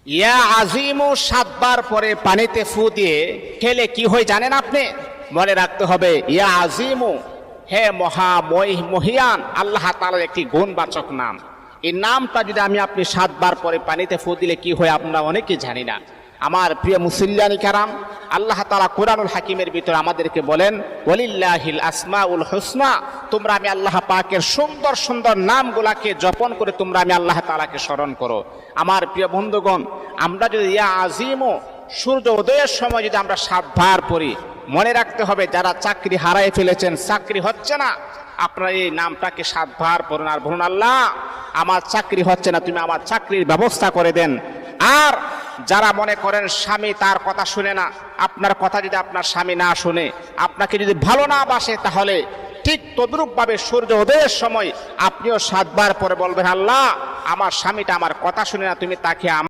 ইয়া আজিমু 7 বার পরে পানিতে ফু দিয়ে খেলে কি হয় জানেন আপনি? মনে রাখতে হবে, ইয়া আজিমু, হে মহিয়ান আল্লাহ তাআলার একটি গুণবাচক নাম। এই নামটা যদি আপনি 7 বার পরে পানিতে ফু দিলে কি হয় আমরা অনেকে জানি না। আমার প্রিয় মুসল্লিয়ানি কারাম, আল্লাহ তাআলা কুরআনুল হাকিমের ভিতরে আমাদেরকে বলেন, ওয়ালিল্লাহিল আসমাউল হুসনা, তোমরা আমি আল্লাহ পাকের সুন্দর সুন্দর নামগুলাকে জপন করে তোমরা আমি আল্লাহ তাআলাকে স্মরণ করো। আমার প্রিয় বন্ধুগণ, আমরা যদি ইয়া আজিমু সূর্য উদয়ের সময় যদি আমরা 7 বার পড়ি, মনে রাখতে হবে যারা চাকরি হারায় ফেলেছেন, চাকরি হচ্ছে না, আপনারা এই নামটাকে 7 বার পড়ুন আর বলুন, আল্লাহ আমার চাকরি হচ্ছে না, তুমি আমার চাকরির ব্যবস্থা করে দেন। আর যারা মনে করেন স্বামী তার কথা শুনে না, আপনার কথা যদি আপনার স্বামী না শুনে, আপনাকে যদি ভালো না বাসে, তাহলে ঠিক তদ্রূপভাবে সূর্য উদয়ের সময় আপনিও 7 বার পরে বলবেন, আল্লাহ আমার স্বামীটা আমার কথা শুনে না, তুমি তাকে